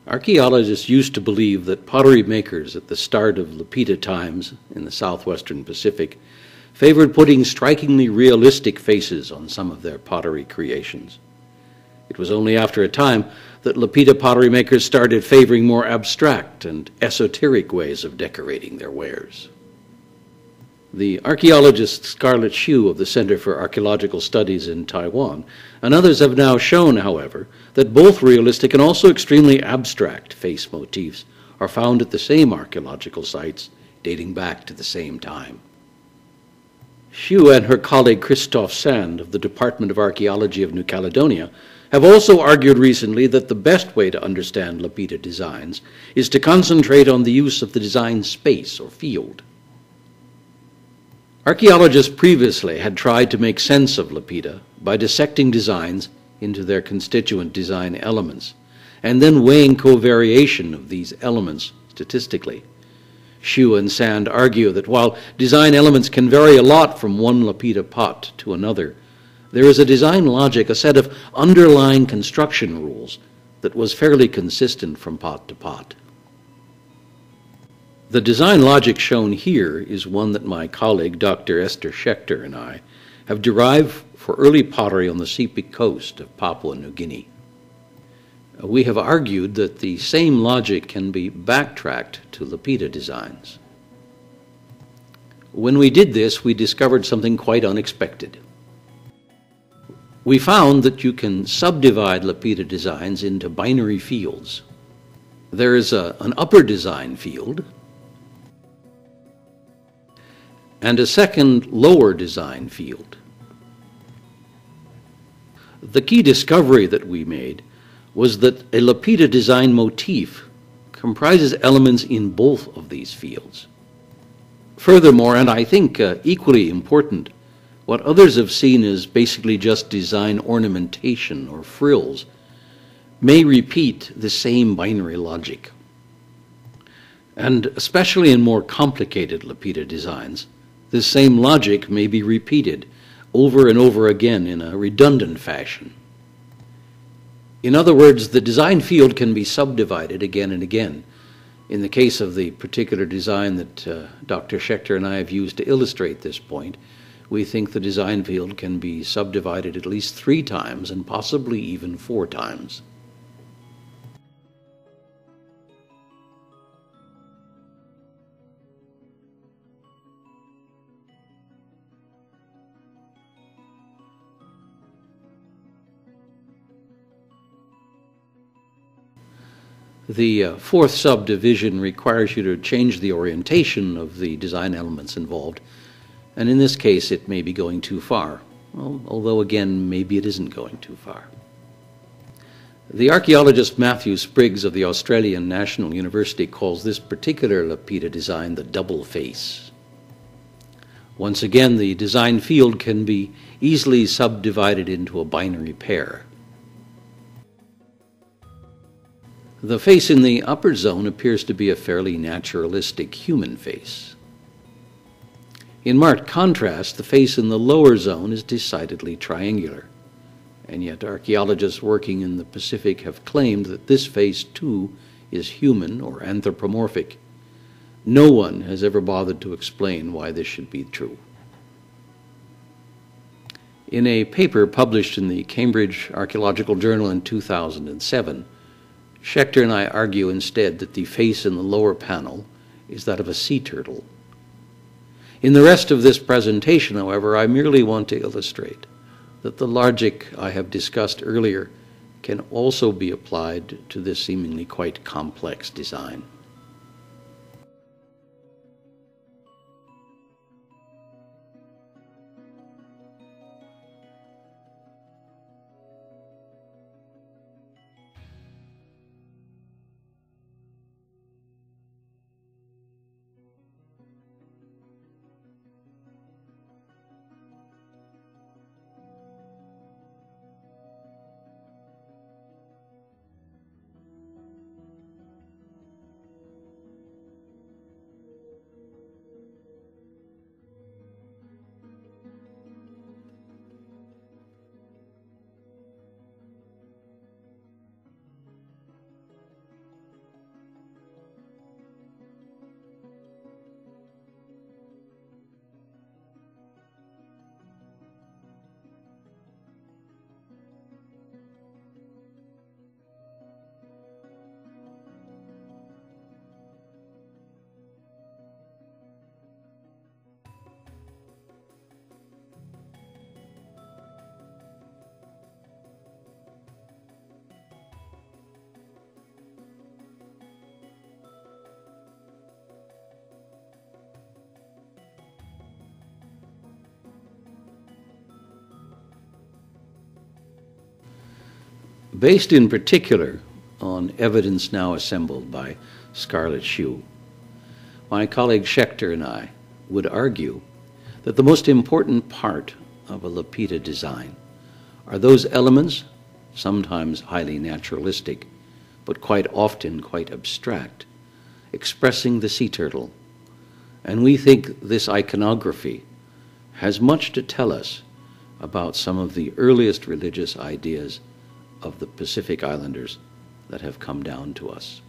Archaeologists used to believe that pottery makers at the start of Lapita times in the southwestern Pacific favored putting strikingly realistic faces on some of their pottery creations. It was only after a time that Lapita pottery makers started favoring more abstract and esoteric ways of decorating their wares. The archaeologist Scarlett Hsu of the Center for Archaeological Studies in Taiwan and others have now shown, however, that both realistic and also extremely abstract face motifs are found at the same archaeological sites dating back to the same time. Hsu and her colleague Christophe Sand of the Department of Archaeology of New Caledonia have also argued recently that the best way to understand Lapita designs is to concentrate on the use of the design space or field. Archaeologists previously had tried to make sense of Lapita by dissecting designs into their constituent design elements, and then weighing covariation of these elements statistically. Hsu and Sand argue that while design elements can vary a lot from one Lapita pot to another, there is a design logic, a set of underlying construction rules that was fairly consistent from pot to pot. The design logic shown here is one that my colleague Dr. Esther Schechter and I have derived for early pottery on the Sepik coast of Papua New Guinea. We have argued that the same logic can be backtracked to Lapita designs. When we did this, we discovered something quite unexpected. We found that you can subdivide Lapita designs into binary fields. There is an upper design field and a second lower design field. The key discovery that we made was that a Lapita design motif comprises elements in both of these fields. Furthermore, and I think equally important, what others have seen as basically just design ornamentation or frills may repeat the same binary logic. And especially in more complicated Lapita designs, this same logic may be repeated over and over again in a redundant fashion. In other words, the design field can be subdivided again and again. In the case of the particular design that Dr. Schechter and I have used to illustrate this point, we think the design field can be subdivided at least 3 times and possibly even 4 times. The fourth subdivision requires you to change the orientation of the design elements involved, and in this case it may be going too far, although again maybe it isn't going too far. The archaeologist Matthew Spriggs of the Australian National University calls this particular Lapita design the double face. Once again, the design field can be easily subdivided into a binary pair. The face in the upper zone appears to be a fairly naturalistic human face. In marked contrast, the face in the lower zone is decidedly triangular, and yet archaeologists working in the Pacific have claimed that this face too is human or anthropomorphic. No one has ever bothered to explain why this should be true. In a paper published in the Cambridge Archaeological Journal in 2007, Schechter and I argue instead that the face in the lower panel is that of a sea turtle. In the rest of this presentation, however, I merely want to illustrate that the logic I have discussed earlier can also be applied to this seemingly quite complex design. based in particular on evidence now assembled by Scarlett Shue. My colleague Schechter and I would argue that the most important part of a Lapita design are those elements, sometimes highly naturalistic, but quite often quite abstract, expressing the sea turtle. And we think this iconography has much to tell us about some of the earliest religious ideas of the Pacific Islanders that have come down to us.